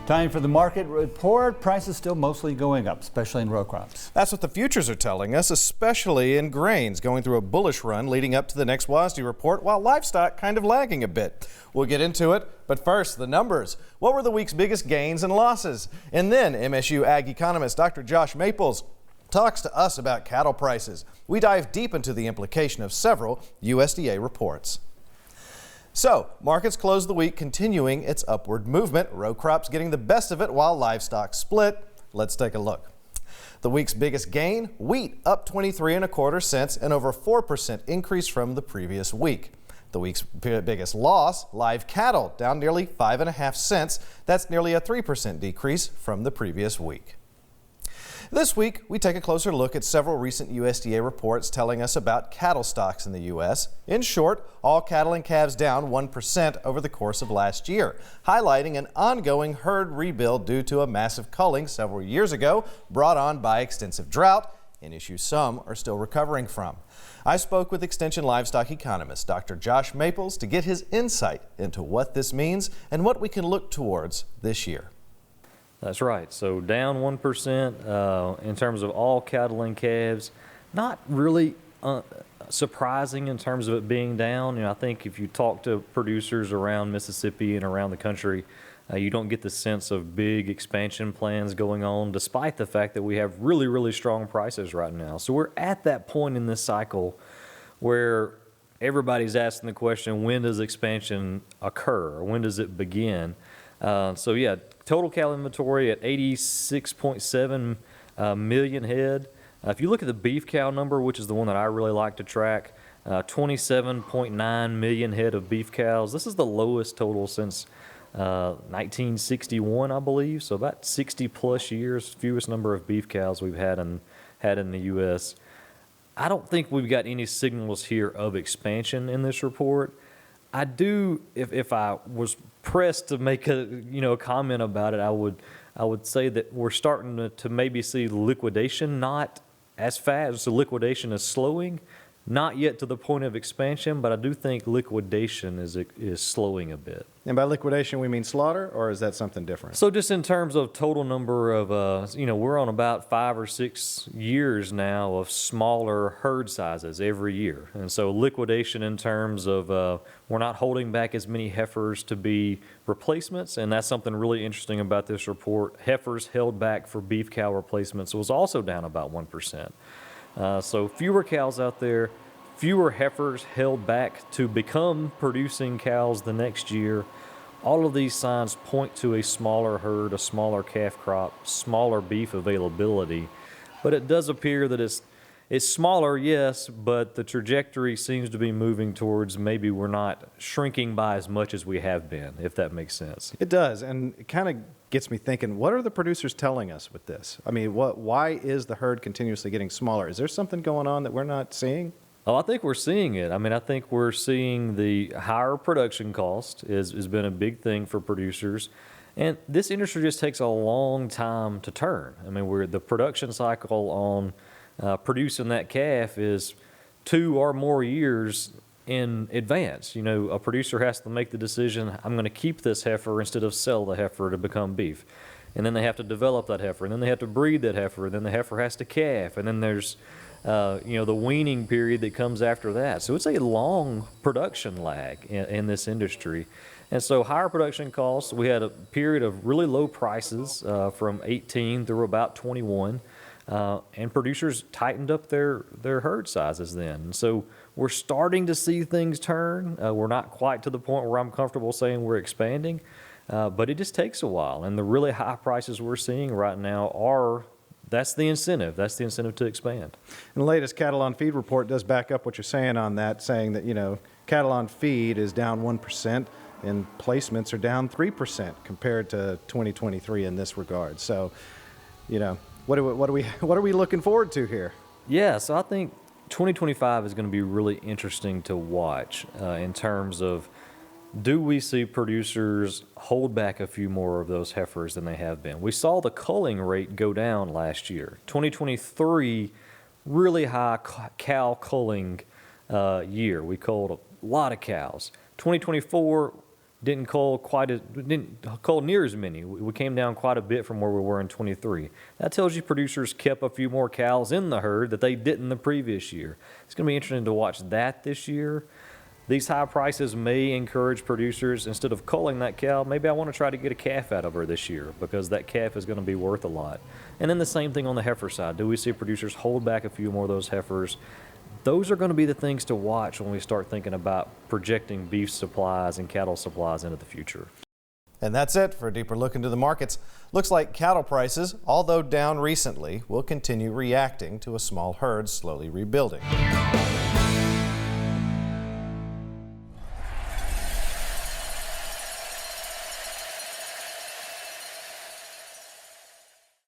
Time for the market report. Prices still mostly going up, especially in row crops. That's what the futures are telling us, especially in grains, going through a bullish run leading up to the next WASDE report, while livestock kind of lagging a bit. We'll get into it, but first, the numbers. What were the week's biggest gains and losses? And then MSU ag economist Dr. Josh Maples talks to us about cattle prices. We dive deep into the implication of several USDA reports. So, markets closed the week continuing its upward movement. Row crops getting the best of it while livestock split. Let's take a look. The week's biggest gain, wheat up 23¼ cents, and over 4% increase from the previous week. The week's biggest loss, live cattle down nearly 5½ cents. That's nearly a 3% decrease from the previous week. This week, we take a closer look at several recent USDA reports telling us about cattle stocks in the U.S. In short, all cattle and calves down 1% over the course of last year, highlighting an ongoing herd rebuild due to a massive culling several years ago brought on by extensive drought, an issue some are still recovering from. I spoke with Extension livestock economist Dr. Josh Maples to get his insight into what this means and what we can look towards this year. That's right. So down 1% in terms of all cattle and calves. Not really surprising in terms of it being down. I think if you talk to producers around Mississippi and around the country, you don't get the sense of big expansion plans going on, despite the fact that we have really, really strong prices right now. So we're at that point in this cycle where everybody's asking the question, when does expansion occur, or when does it begin? So yeah, total cattle inventory at 86.7 million head. If you look at the beef cow number, which is the one that I really like to track, 27.9 million head of beef cows. This is the lowest total since 1961, I believe. So about 60 plus years, fewest number of beef cows we've had in the U.S. I don't think we've got any signals here of expansion in this report. I do, if I was pressed to make a comment about it, I would say that we're starting to maybe see liquidation, not as fast. So liquidation is slowing, not yet to the point of expansion, but I do think liquidation is slowing a bit. And by liquidation, we mean slaughter, or is that something different? So just in terms of total number of, we're on about 5 or 6 years now of smaller herd sizes every year. And so liquidation in terms of we're not holding back as many heifers to be replacements, and that's something really interesting about this report. Heifers held back for beef cow replacements was also down about 1%. So fewer cows out there, fewer heifers held back to become producing cows the next year. All of these signs point to a smaller herd, a smaller calf crop, smaller beef availability. But it does appear that it's smaller, yes, but the trajectory seems to be moving towards maybe we're not shrinking by as much as we have been, if that makes sense. It does, and it kind of gets me thinking, what are the producers telling us with this? I mean, why is the herd continuously getting smaller? Is there something going on that we're not seeing? Oh, I think we're seeing it. I mean, I think we're seeing the higher production cost has been a big thing for producers. And this industry just takes a long time to turn. I mean, the production cycle on producing that calf is 2 or more years in advance. A producer has to make the decision, I'm going to keep this heifer instead of sell the heifer to become beef. And then they have to develop that heifer, and then they have to breed that heifer, and then the heifer has to calf, and then there's the weaning period that comes after that. So it's a long production lag in this industry. And so higher production costs, we had a period of really low prices from 18 through about 21, and producers tightened up their herd sizes then. And so we're starting to see things turn. We're not quite to the point where I'm comfortable saying we're expanding, but it just takes a while. And the really high prices we're seeing right now that's the incentive. That's the incentive to expand. And the latest cattle on feed report does back up what you're saying on that, saying that, cattle on feed is down 1% and placements are down 3% compared to 2023 in this regard. So, what are we looking forward to here? Yeah, so I think 2025 is going to be really interesting to watch in terms of, do we see producers hold back a few more of those heifers than they have been? We saw the culling rate go down last year. 2023, really high cow culling year. We culled a lot of cows. 2024, didn't cull near as many. We came down quite a bit from where we were in 23. That tells you producers kept a few more cows in the herd that they didn't the previous year. It's going to be interesting to watch that this year. These high prices may encourage producers, instead of culling that cow, maybe I want to try to get a calf out of her this year because that calf is going to be worth a lot. And then the same thing on the heifer side. Do we see producers hold back a few more of those heifers? Those are going to be the things to watch when we start thinking about projecting beef supplies and cattle supplies into the future. And that's it for a deeper look into the markets. Looks like cattle prices, although down recently, will continue reacting to a small herd slowly rebuilding.